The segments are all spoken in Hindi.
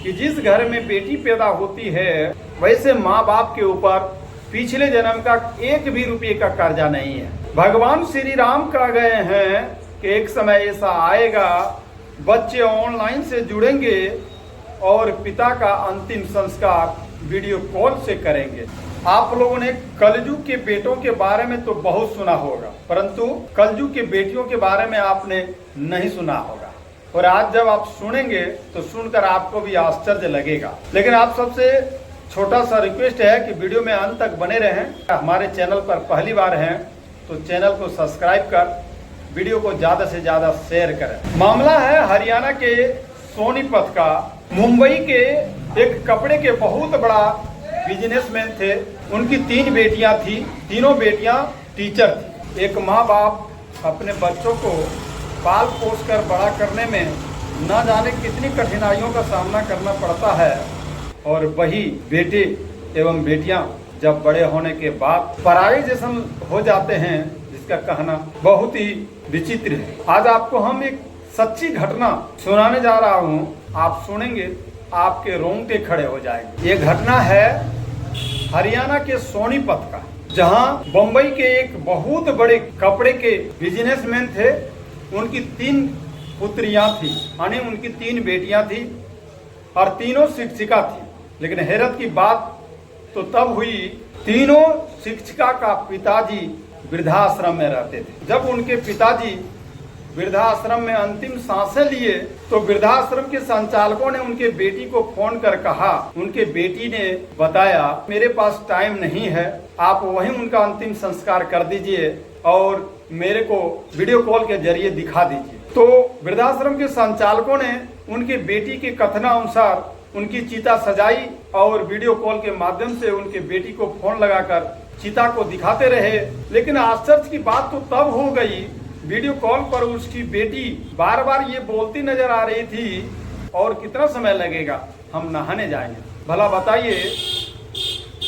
कि जिस घर में बेटी पैदा होती है वैसे माँ बाप के ऊपर पिछले जन्म का एक भी रुपये का कर्जा नहीं है। भगवान श्री राम कह गए हैं कि एक समय ऐसा आएगा, बच्चे ऑनलाइन से जुड़ेंगे और पिता का अंतिम संस्कार वीडियो कॉल से करेंगे। आप लोगों ने कलयुग के बेटों के बारे में तो बहुत सुना होगा, परंतु कलयुग के बेटियों के बारे में आपने नहीं सुना होगा। और आज जब आप सुनेंगे तो सुनकर आपको भी आश्चर्य लगेगा। लेकिन आप सबसे छोटा सा रिक्वेस्ट है कि वीडियो में अंत तक बने रहें। हमारे चैनल पर पहली बार हैं तो चैनल को सब्सक्राइब कर वीडियो को ज्यादा से ज्यादा शेयर करें। मामला है हरियाणा के सोनीपत का। मुंबई के एक कपड़े के बहुत बड़ा बिजनेसमैन थे। उनकी 3 बेटियां थी, तीनों बेटियां टीचर थी। एक माँ बाप अपने बच्चों को पाल पोस कर बड़ा करने में न जाने कितनी कठिनाइयों का सामना करना पड़ता है, और वही बेटे एवं बेटियां जब बड़े होने के बाद पराये जैसन हो जाते हैं, जिसका कहना बहुत ही विचित्र है। आज आपको हम एक सच्ची घटना सुनाने जा रहा हूँ। आप सुनेंगे आपके रोंगटे खड़े हो जाएंगे। ये घटना है हरियाणा के सोनीपत का, जहां बम्बई के एक बहुत बड़े कपड़े के बिजनेसमैन थे। उनकी 3 पुत्रियां थी, यानी उनकी 3 बेटियां थी और तीनों शिक्षिका थी। लेकिन हैरत की बात तो तब हुई, तीनों शिक्षिका का पिताजी वृद्धाश्रम में रहते थे। जब उनके पिताजी वृद्धाश्रम में अंतिम सांसें लिए तो वृद्धाश्रम के संचालकों ने उनके बेटी को फोन कर कहा, उनके बेटी ने बताया मेरे पास टाइम नहीं है, आप वहीं उनका अंतिम संस्कार कर दीजिए और मेरे को वीडियो कॉल के जरिए दिखा दीजिए। तो वृद्धाश्रम के संचालकों ने उनके बेटी के कथनानुसार उनकी चिता सजाई और वीडियो कॉल के माध्यम से उनके बेटी को फोन लगाकर चिता को दिखाते रहे। लेकिन आश्चर्य की बात तो तब हो गई, वीडियो कॉल पर उसकी बेटी बार बार ये बोलती नजर आ रही थी, और कितना समय लगेगा, हम नहाने जाएंगे। भला बताइए,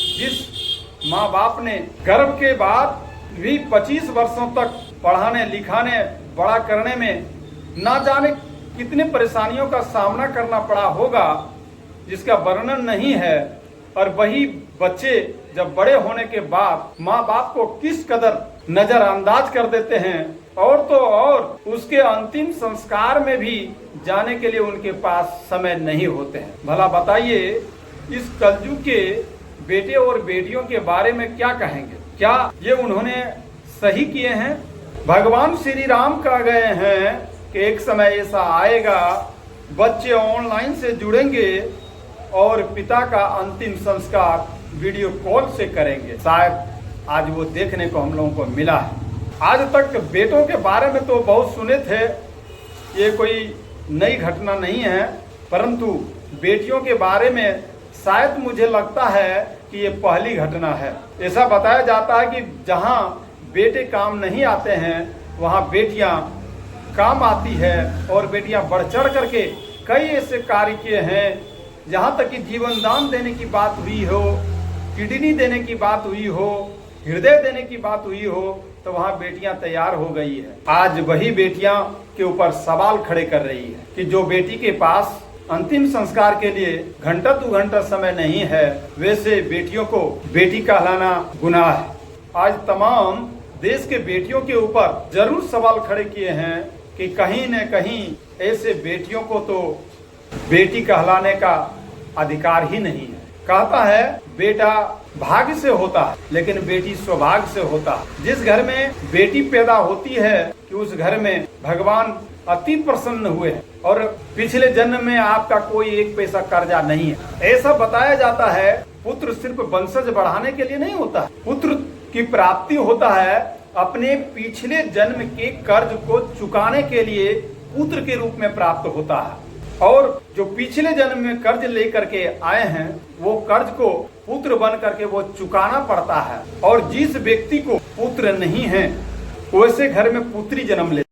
जिस माँ बाप ने गर्भ के बाद भी 25 वर्षों तक पढ़ाने लिखाने बड़ा करने में ना जाने कितने परेशानियों का सामना करना पड़ा होगा, जिसका वर्णन नहीं है, और वही बच्चे जब बड़े होने के बाद माँ बाप को किस कदर नजरअंदाज कर देते हैं, और तो और उसके अंतिम संस्कार में भी जाने के लिए उनके पास समय नहीं होते हैं। भला बताइए, इस कलयुग के बेटे और बेटियों के बारे में क्या कहेंगे? क्या ये उन्होंने सही किए हैं? भगवान श्री राम कह गए हैं कि एक समय ऐसा आएगा, बच्चे ऑनलाइन से जुड़ेंगे और पिता का अंतिम संस्कार वीडियो कॉल से करेंगे। शायद आज वो देखने को हम लोगों को मिला है। आज तक बेटों के बारे में तो बहुत सुने थे, ये कोई नई घटना नहीं है, परंतु बेटियों के बारे में शायद मुझे लगता है कि ये पहली घटना है। ऐसा बताया जाता है कि जहां बेटे काम नहीं आते हैं वहां बेटियां काम आती है, और बेटियां बढ़ चढ़ करके कई ऐसे कार्य किए हैं, जहां तक कि जीवन दान देने की बात हुई हो, किडनी देने की बात हुई हो, हृदय देने की बात हुई हो, तो वहां बेटियां तैयार हो गई है। आज वही बेटियां के ऊपर सवाल खड़े कर रही है कि जो बेटी के पास अंतिम संस्कार के लिए घंटा 2 घंटा समय नहीं है, वैसे बेटियों को बेटी कहलाना गुनाह है। आज तमाम देश के बेटियों के ऊपर जरूर सवाल खड़े किए हैं कि कहीं न कहीं ऐसे बेटियों को तो बेटी कहलाने का अधिकार ही नहीं है। कहता है बेटा भाग्य से होता है, लेकिन बेटी सौभाग्य से होता है। जिस घर में बेटी पैदा होती है कि उस घर में भगवान अति प्रसन्न हुए हैं, और पिछले जन्म में आपका कोई 1 पैसा कर्जा नहीं है। ऐसा बताया जाता है पुत्र सिर्फ वंशज बढ़ाने के लिए नहीं होता है, पुत्र की प्राप्ति होता है अपने पिछले जन्म के कर्ज को चुकाने के लिए पुत्र के रूप में प्राप्त होता है। और जो पिछले जन्म में कर्ज लेकर के आए हैं, वो कर्ज को पुत्र बन करके वो चुकाना पड़ता है। और जिस व्यक्ति को पुत्र नहीं है, वैसे घर में पुत्री जन्म ले,